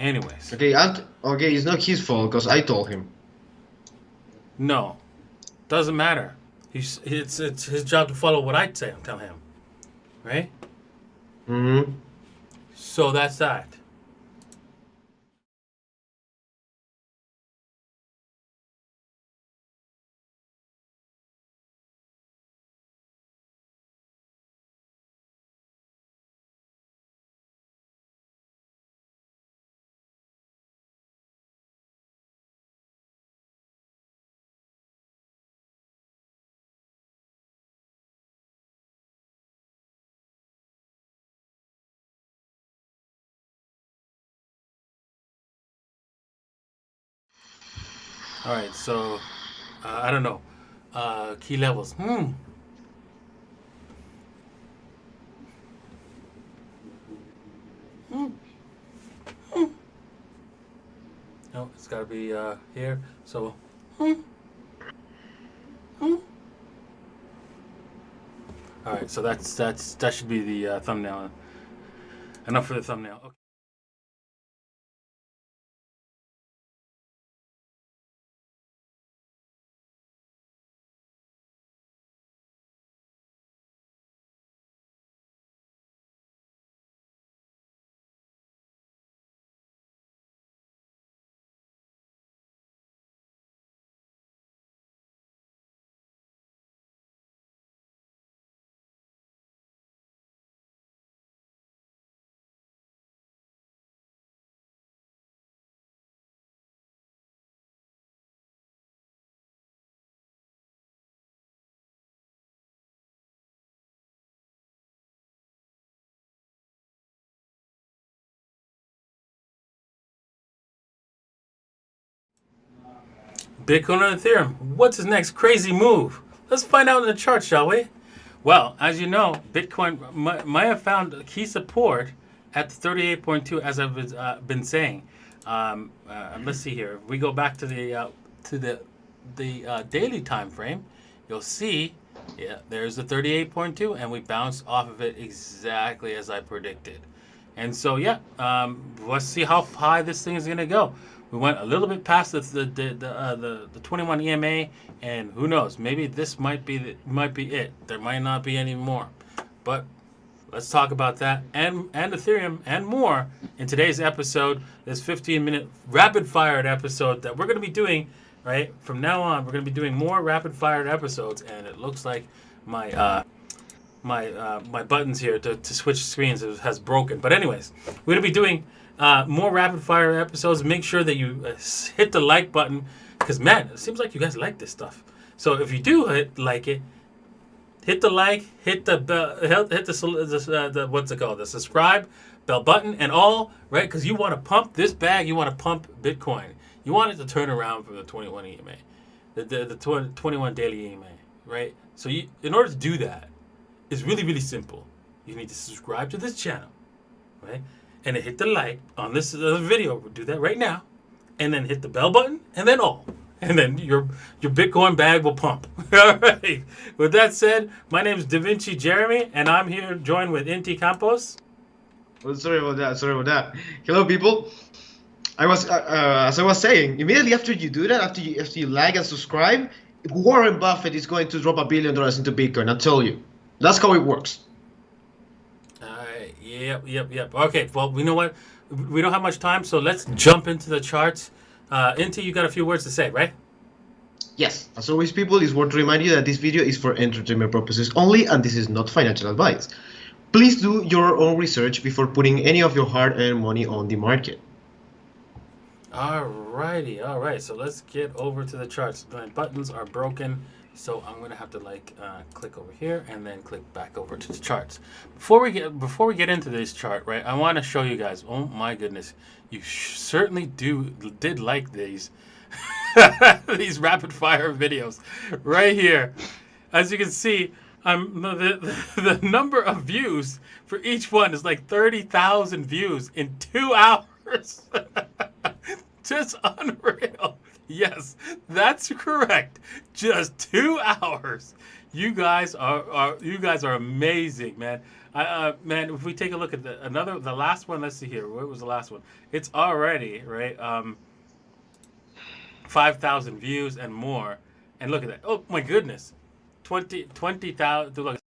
Anyways. Okay, okay, it's not his fault because I told him. No, doesn't matter. It's his job to follow what I tell him, right? Mm-hmm. So that's that. All right, so I don't know. Key levels. No, it's got to be here. So. All right, so that should be the thumbnail. Enough for the thumbnail. Okay. Bitcoin and Ethereum. What's his next crazy move? Let's find out in the chart, shall we? Well, as you know, Bitcoin might have found key support at the 38.2, as I've been saying. Let's see here. If we go back to the daily time frame, you'll see, yeah, there's the 38.2, and we bounced off of it exactly as I predicted. And so, yeah, let's see how high this thing is going to go. We went a little bit past the 21 EMA, and who knows? Maybe this might be it. There might not be any more, but let's talk about that and Ethereum and more in today's episode. This 15-minute rapid-fired episode that we're going to be doing. Right from now on, we're going to be doing more rapid-fired episodes, and it looks like my my buttons here to switch screens has broken. But anyways, we're going to be doing more rapid fire episodes. Make sure that you hit the like button, because man, it seems like you guys like this stuff. So if you do like it, hit the like, hit the bell, hit the what's it called, the subscribe bell button and all, right? Because you want to pump this bag, you want to pump Bitcoin, you want it to turn around from the 21 EMA, the 21 daily EMA, right? So in order to do that, it's really, really simple. You need to subscribe to this channel, right? And then hit the like on this video. We'll do that right now. And then hit the bell button, and then all. And then your Bitcoin bag will pump. All right. With that said, my name is DaVinci Jeremy, and I'm here joined with Inti Campos. Well, sorry about that. Hello, people. I was, as I was saying, immediately after you do that, after you like and subscribe, Warren Buffett is going to drop $1 billion into Bitcoin. I tell you. That's how it works. Yep. Okay, well, you know what? We don't have much time, so let's jump into the charts. Inti, you got a few words to say, right? Yes. As always, people, it's worth to remind you that this video is for entertainment purposes only, and this is not financial advice. Please do your own research before putting any of your hard-earned money on the market. Alrighty, all right. So let's get over to the charts. My buttons are broken. So I'm gonna have to click over here and then click back over to the charts. Before we get into this chart, right? I want to show you guys. Oh my goodness, you certainly did like these these rapid fire videos right here. As you can see, the number of views for each one is like 30,000 views in 2 hours. Just unreal. Yes, that's correct. Just 2 hours. You guys are amazing, man. Man, if we take a look at the last one, let's see here. What was the last one? It's already right. 5,000 views and more. And look at that. Oh my goodness, 20,000. Look,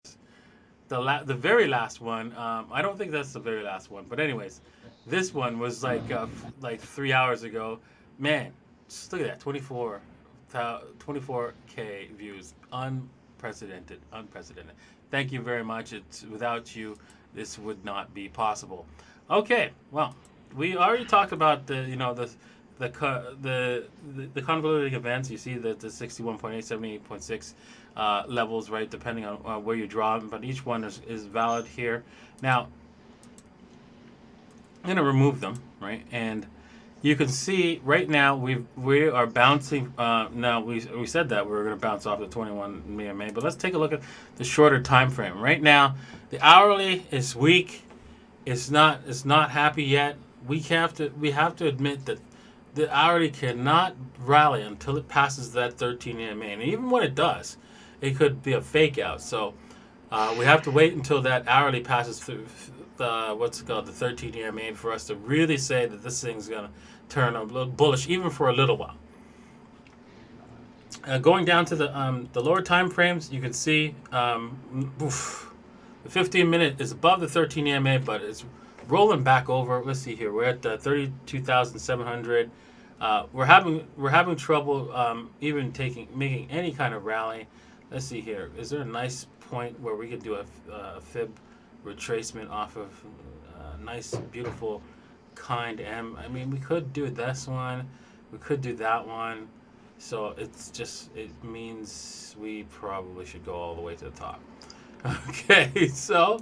the very last one. I don't think that's the very last one, but anyways, this one was like 3 hours ago. Man, just look at that. 24K views. Unprecedented. Thank you very much. It's without you, this would not be possible. Okay, well, we already talked about the convoluted events. You see the 61.8, 78.6 levels, right? Depending on where you draw them, but each one is valid here. Now, I'm gonna remove them, right? And you can see right now we are bouncing. Now we said that we were going to bounce off the 21 EMA, but let's take a look at the shorter time frame. Right now, the hourly is weak. It's not happy yet. We have to admit that the hourly cannot rally until it passes that 13 EMA, and even when it does, it could be a fake out. So we have to wait until that hourly passes through what's it called, the 13 EMA, for us to really say that this thing's gonna turn a little bullish, even for a little while. Going down to the lower time frames, you can see the 15-minute is above the 13 EMA, but it's rolling back over. Let's see here. We're at 32,700. We're having trouble even making any kind of rally. Let's see here. Is there a nice point where we could do a fib retracement off of a nice, beautiful, kind M? I mean, we could do this one. We could do that one. So it means we probably should go all the way to the top. Okay, so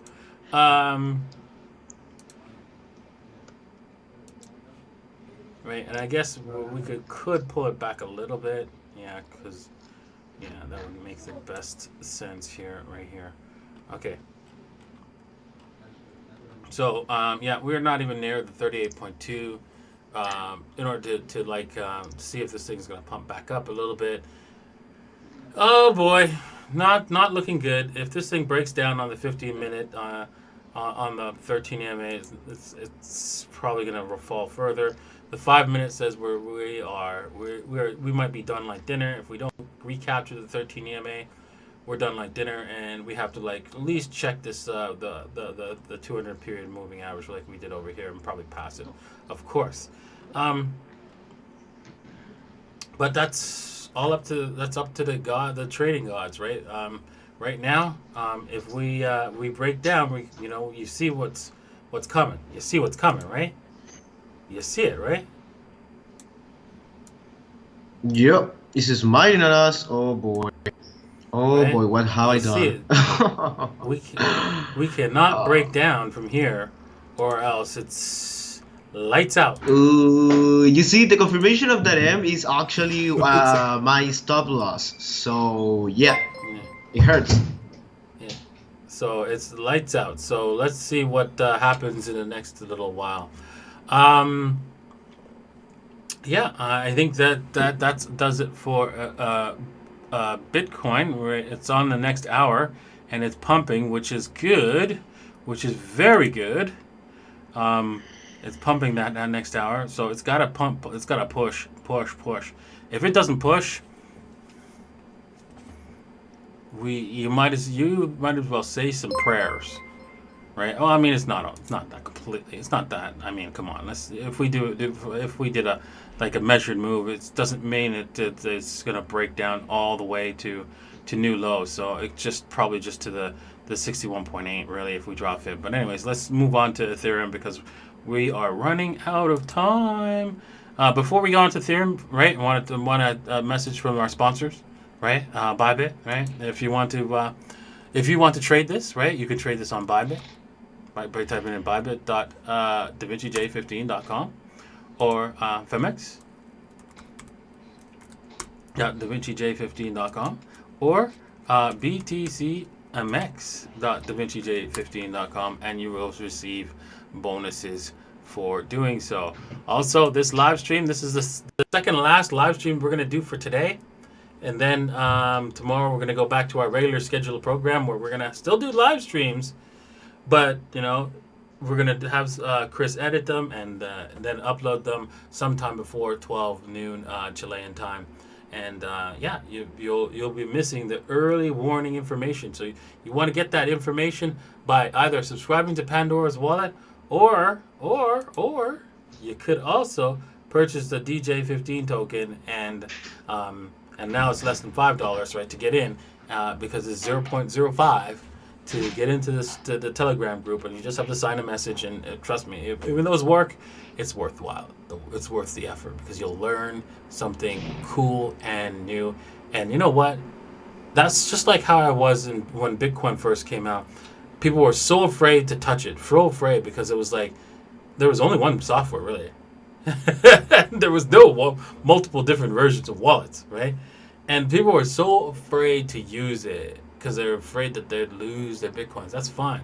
right, and I guess we could pull it back a little bit. Yeah, because that would make the best sense here, right here. Okay. So we're not even near the 38.2 in order to see if this thing's gonna pump back up a little bit. Oh boy, not looking good. If this thing breaks down on the 15-minute on the 13 EMA, it's probably gonna fall further. The 5-minute says we might be done like dinner. If we don't recapture the 13 EMA, we're done like dinner, and we have to at least check this the 200 period moving average like we did over here, and probably pass it, of course. But that's up to the trading gods, right? Right now, if we break down, you see what's coming. You see what's coming, right? You see it, right? Yep. This is smiling at us. Oh boy. Oh right? boy, what have I done? We cannot break down from here, or else it's lights out. You see, the confirmation of that M is actually my stop loss. So yeah, it hurts. Yeah. So it's lights out. So let's see what happens in the next little while. I think that does it for Bitcoin. It's on the next hour, and it's pumping, which is good, which is very good. It's pumping that next hour, so it's got to pump. It's got to push. If it doesn't push, you might as well say some prayers. Right. Well, I mean, it's not that completely. It's not that. I mean, come on. If we did a measured move, it doesn't mean it's gonna break down all the way to new lows. So it's probably just to the 61.8 really if we drop fib. But anyways, let's move on to Ethereum because we are running out of time. Before we go on to Ethereum, right? I want a message from our sponsors, right? Bybit, right? If you want to trade this, right? You can trade this on Bybit. By typing in bybit.DavinciJ15.com or Femex. DavinciJ15.com or BTCMX.DavinciJ15.com, and you will receive bonuses for doing so. Also, this live stream, this is the second last live stream we're going to do for today. And then tomorrow we're going to go back to our regular scheduled program where we're going to still do live streams, but we're going to have Chris edit them and then upload them sometime before 12 noon Chilean time. And you'll be missing the early warning information. So you want to get that information by either subscribing to Pandora's Wallet or you could also purchase the DJ15 token and now it's less than $5, right, to get in because it's 0.05 to get into the Telegram group, and you just have to sign a message. And trust me, even those work, it's worthwhile. It's worth the effort because you'll learn something cool and new. And you know what? That's just like how I was when Bitcoin first came out. People were so afraid to touch it, so afraid because it was like there was only one software really. There was no multiple different versions of wallets, right? And people were so afraid to use it because they're afraid that they'd lose their Bitcoins. That's fine.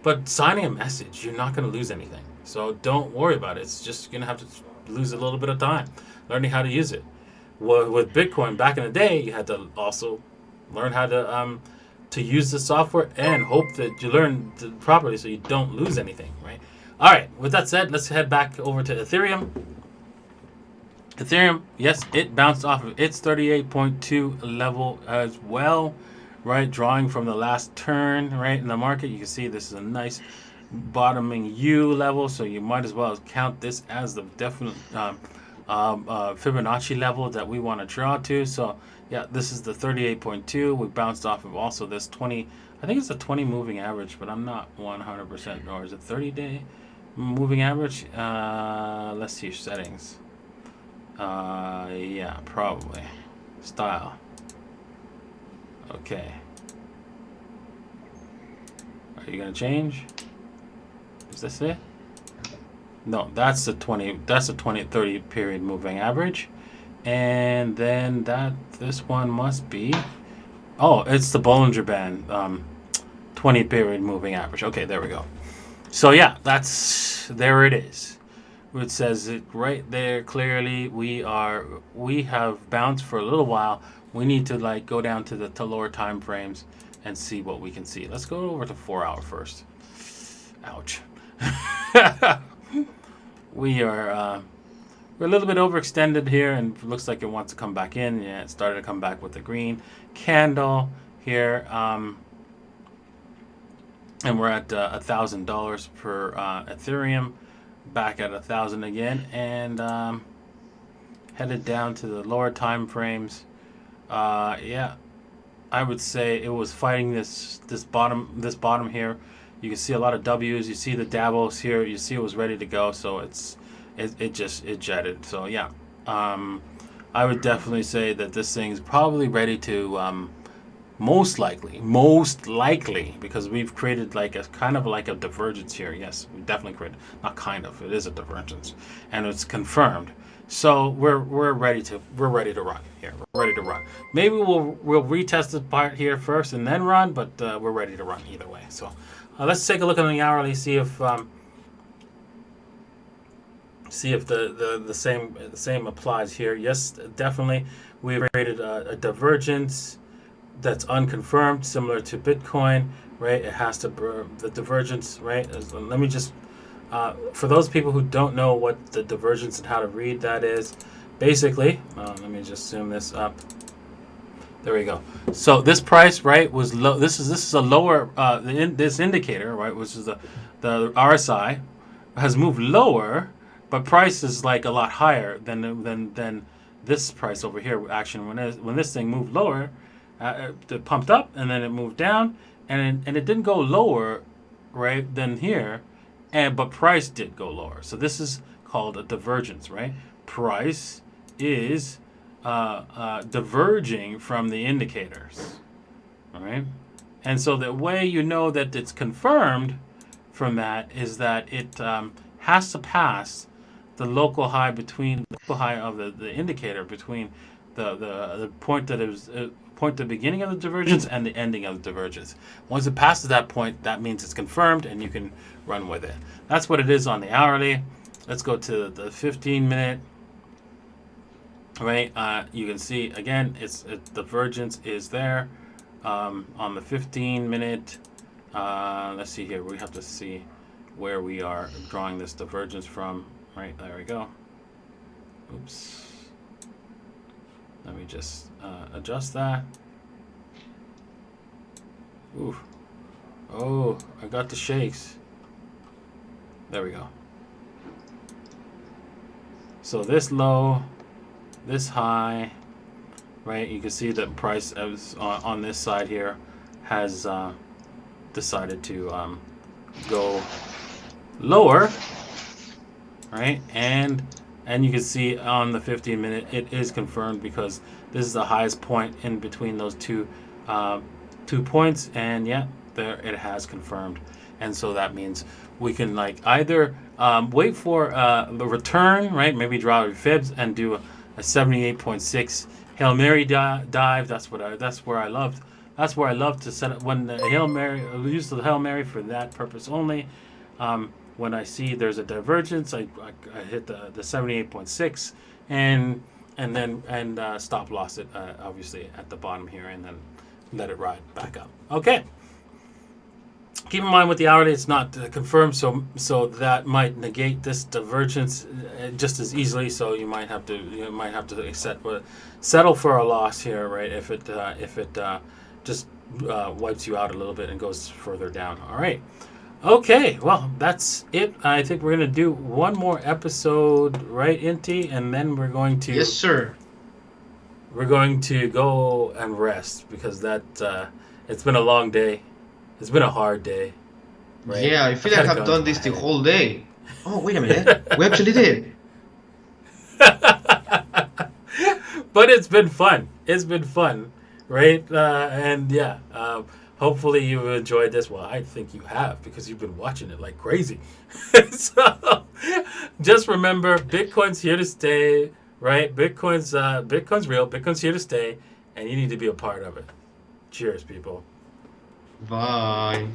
But signing a message, you're not going to lose anything. So don't worry about it. It's just going to have to lose a little bit of time learning how to use it. With Bitcoin, back in the day, you had to also learn how to use the software and hope that you learn properly so you don't lose anything, right? All right, with that said, let's head back over to Ethereum. Ethereum, yes, it bounced off of its 38.2 level as well, right? Drawing from the last turn, right, in the market. You can see this is a nice bottoming U level, so you might as well count this as the definite Fibonacci level that we want to draw to. So, yeah, this is the 38.2. We bounced off of also this 20, I think it's a 20 moving average, but I'm not 100%, or is it 30-day moving average? Let's see settings. Yeah, probably. Style. Okay. Are you gonna change? Is this it? No, that's the 30 period moving average. And then this one must be, oh, it's the Bollinger Band 20 period moving average. Okay, there we go. So yeah, there it is. It says it right there clearly. We have bounced for a little while. We need to go down to the lower time frames and see what we can see. Let's go over to 4 hour first. Ouch. We're a little bit overextended here, and it looks like it wants to come back in. Yeah, it started to come back with the green candle here. And we're at $1,000 per Ethereum, back at 1,000 again, and headed down to the lower time frames. Yeah, I would say it was fighting this bottom here. You can see a lot of W's. You see the dabbles here. You see it was ready to go, so it jetted. So yeah, I would definitely say that this thing's probably ready to. Most likely, because we've created a kind of a divergence here. Yes, we definitely created, not kind of, it is a divergence, and it's confirmed. So we're ready to run here. We're ready to run. Maybe we'll retest the part here first and then run, but we're ready to run either way. So let's take a look at the hourly, see if the same applies here. Yes, definitely, we created a divergence that's unconfirmed, similar to Bitcoin, right? It has to the divergence, right? Let me just for those people who don't know what the divergence and how to read that is, basically, let me just zoom this up. There we go. So this price, right, was low. This is a lower this indicator, right, which is the RSI, has moved lower, but price is a lot higher than this price over here. Actually, when this thing moved lower. It pumped up and then it moved down, and it didn't go lower, right, than here, but price did go lower. So this is called a divergence, right? Price is diverging from the indicators, all right? And so the way you know that it's confirmed from that is that it has to pass the local high of the indicator between the point that it was. The beginning of the divergence and the ending of the divergence. Once it passes that point, that means it's confirmed and you can run with it. That's what it is on the hourly. Let's go to the 15-minute. right? You can see again, the divergence is there on the 15-minute. Let's see here. We have to see where we are drawing this divergence from. Right, there we go. Oops. Let me just adjust that. Ooh. Oh, I got the shakes. There we go. So this low, this high, right? You can see the price on this side here has decided to go lower, right? And you can see on the 15-minute it is confirmed because this is the highest point in between those two points, and yeah, there it has confirmed. And so that means we can like either wait for the return, right? Maybe draw our fibs and do a 78.6 Hail Mary dive. That's where I loved. That's where I love to set up when the Hail Mary. I use the Hail Mary for that purpose only. When I see there's a divergence, I hit the 78.6 and stop loss it obviously at the bottom here, and then let it ride back up. Okay. Keep in mind with the hourly, it's not confirmed, so that might negate this divergence just as easily. So you might have to settle for a loss here, right? If it just wipes you out a little bit and goes further down. All right. Okay. Well, that's it. I think we're gonna do one more episode, right, Inti, and then we're going to. Yes, sir. We're going to go and rest because it's been a long day. It's been a hard day. Right? Yeah, I feel like I've done this the whole day. Oh, wait a minute. We actually did. But it's been fun. It's been fun, right? And yeah, hopefully you enjoyed this. Well, I think you have because you've been watching it like crazy. So just remember, Bitcoin's here to stay, right? Bitcoin's real. Bitcoin's here to stay, and you need to be a part of it. Cheers, people. Bye.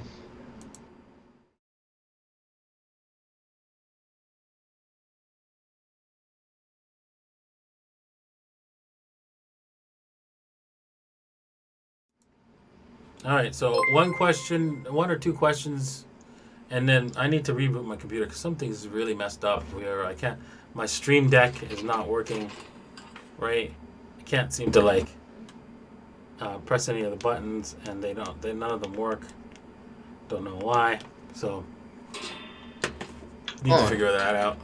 All right, so one or two questions, and then I need to reboot my computer because something's really messed up where I can't. My Stream Deck is not working, right? I can't seem to press any of the buttons, and none of them work. Don't know why. So need to figure that out.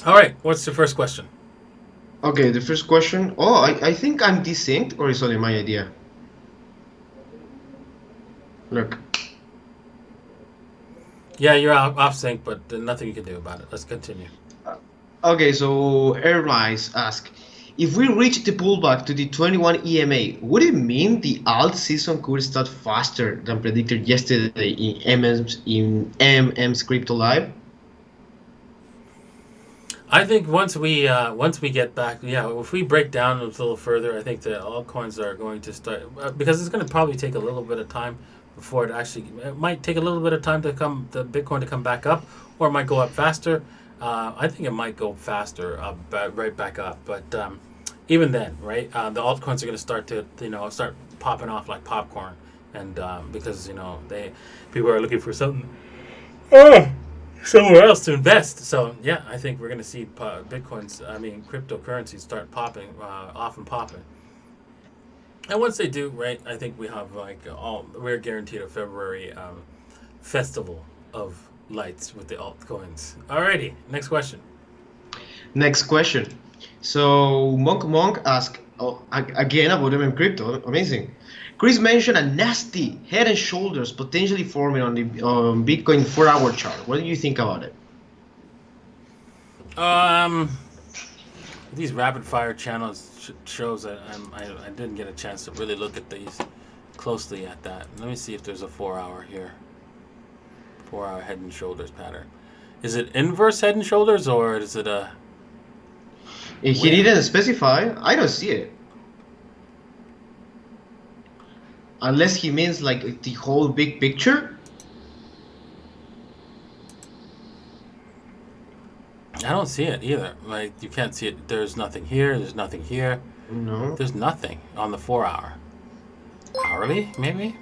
All right, what's the first question? Okay, the first question. Oh, I think I'm desynced, or is only my idea? Look. Yeah, you're off sync, but nothing you can do about it. Let's continue. Okay, so Airlines ask, if we reach the pullback to the 21 EMA, would it mean the alt season could start faster than predicted yesterday in MM's Crypto Live? I think once we get back, if we break down a little further, I think the altcoins are going to start because it's going to probably take a little bit of time before it might take a little bit of time the Bitcoin to come back up, or it might go up faster. I think it might go faster, right back up. But even then, right, the altcoins are going to start to start popping off like popcorn, and because people are looking for something somewhere else to invest. So yeah, I think we're going to see cryptocurrencies start popping off and popping. And once they do, right, I think we have we're guaranteed a February festival of lights with the altcoins. Alrighty, next question. Next question. So Monk asked again about MM Crypto. Amazing. Chris mentioned a nasty head and shoulders potentially forming on the Bitcoin 4-hour chart. What do you think about it? These rapid fire channels shows that I didn't get a chance to really look at these closely at that. Let me see if there's a 4-hour here. 4-hour head and shoulders pattern. Is it inverse head and shoulders, or is it a? He didn't specify. I don't see it. Unless he means like the whole big picture. I don't see it either. Like, you can't see it. There's nothing here. There's nothing here. No. There's nothing on the 4 hour. Hourly, maybe?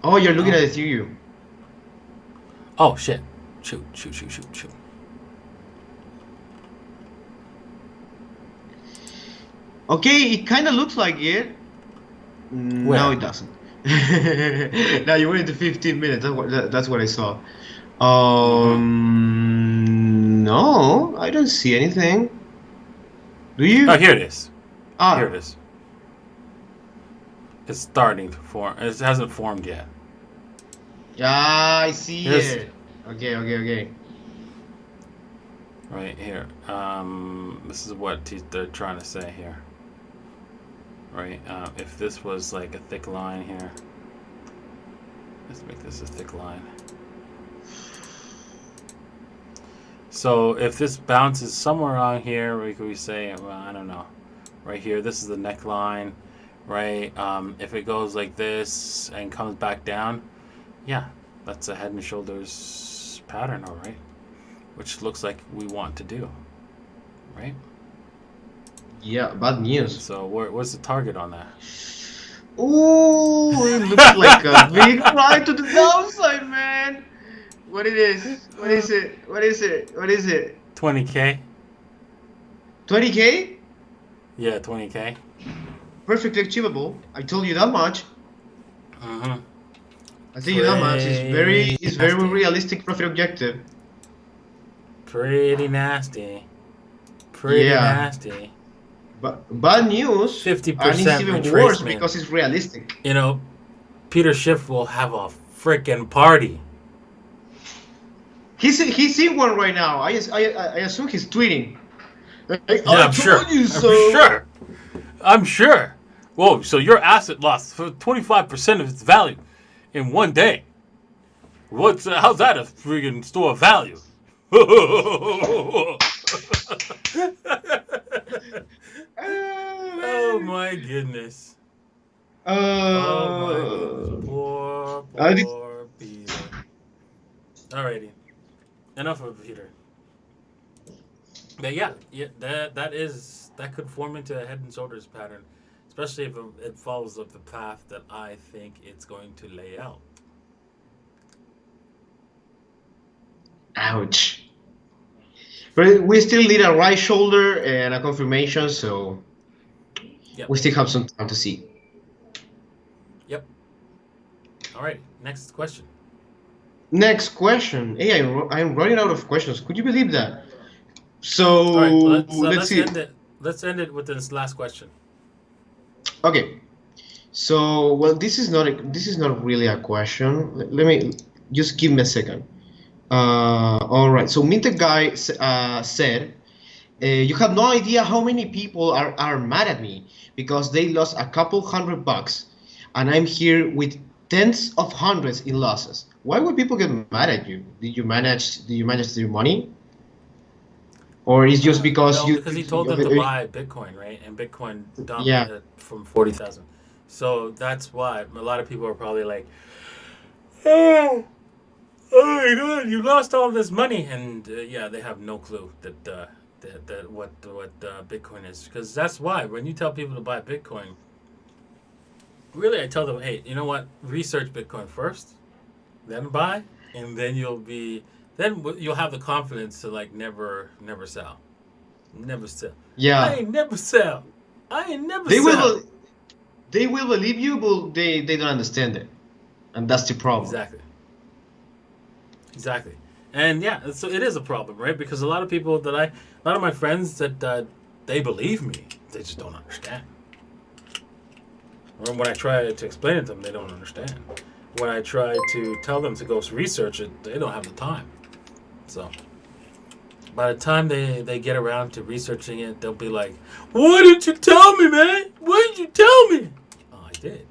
Oh, you're looking at Ethereum. Oh, shit. Shoot. Okay, it kind of looks like it. Where? No, it doesn't. Now you went into 15 minutes. That's what I saw. No, I don't see anything. Do you? Oh, here it is. Ah, Here it is. It's starting to form. It hasn't formed yet. yeah, I see Here's- it. Okay. Right here. This is what they're trying to say here. Right. If this was like a thick line here, let's make this a thick line. So if this bounces somewhere around here, we could say, well, I don't know, right here. This is the neckline, right? If it goes like this and comes back down, yeah, that's a head and shoulders pattern, all right, which looks like we want to do, right? Yeah, bad news. So what's the target on that? Ooh, it looks like a big ride to the downside, man. What it is? What is it? 20K? 20K? Yeah, 20K. Perfectly achievable. I told you that much. Mm-hmm. I tell you that much. It's very realistic profit objective. Pretty nasty. Pretty Yeah. nasty. But bad news. 50% and it's even worse retracement. because it's realistic. You know, Peter Schiff will have a freaking party. He's in one right now. I assume he's tweeting. I'm sure. I'm sure. Whoa, so your asset lost 25% of its value in one day. How's that a freaking store of value? Oh my goodness. Poor Peter. Alrighty. Enough of Peter. But yeah, that could form into a head and shoulders pattern, especially if it follows up the path that I think it's going to lay out. Ouch. But we still need a right shoulder and a confirmation, so Yep. we still have some time to see. Yep. Alright, next question. Next question. Hey, I'm running out of questions. Could you believe that? So Alright, let's see. Let's end it with this last question. Okay. So well, this is not really a question. Let me just give me a second. All right. So Minted Guy said, you have no idea how many people are mad at me because they lost a couple $100, and I'm here with tens of hundreds in losses. Why would people get mad at you? Did you manage your money? Or it's just because because he told them to buy Bitcoin, right? And Bitcoin dumped it from 40,000. So that's why a lot of people are probably like, oh my God, you lost all this money, and yeah, they have no clue that what Bitcoin is, because that's why when you tell people to buy Bitcoin, really I tell them, hey, you know what? Research Bitcoin first, then buy, and then you'll have the confidence to like never sell. Never sell. Yeah. I ain't never sell. I ain't never They sell. they will believe you, but they don't understand it, and that's the problem. Exactly. And yeah, so it is a problem, right? Because a lot of people a lot of my friends that they believe me, they just don't understand. When I try to explain it to them, they don't understand. When I try to tell them to go research it, they don't have the time. So by the time they get around to researching it, they'll be like, why didn't you tell me, man? Why didn't you tell me? Oh, I did.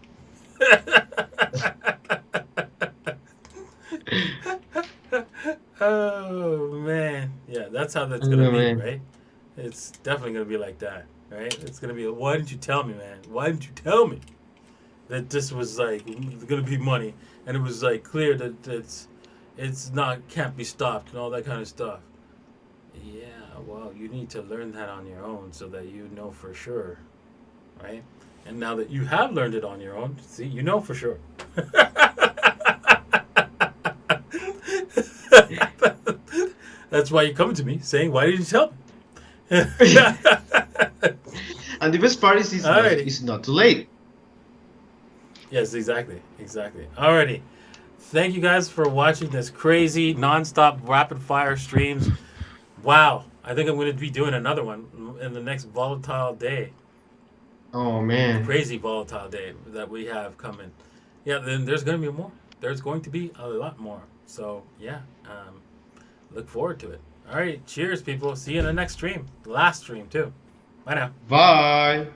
Oh, man. Yeah, that's how that's going to be, right? It's definitely going to be like that, right? It's going to be, why didn't you tell me, man? Why didn't you tell me that this was, like, going to be money? And it was, like, clear that it's not, can't be stopped and all that kind of stuff. Yeah, well, you need to learn that on your own so that you know for sure, right? And now that you have learned it on your own, see, you know for sure. That's why you're coming to me saying, why didn't you tell me? And the best part is it's not too late. Yes, exactly. Alrighty. Thank you guys for watching this crazy, non-stop, rapid-fire streams. Wow. I think I'm going to be doing another one in the next volatile day. Oh, man. Crazy volatile day that we have coming. Yeah, then there's going to be more. There's going to be a lot more. So, yeah. Look forward to it. All right. Cheers, people. See you in the next stream. Last stream, too. Bye now. Bye.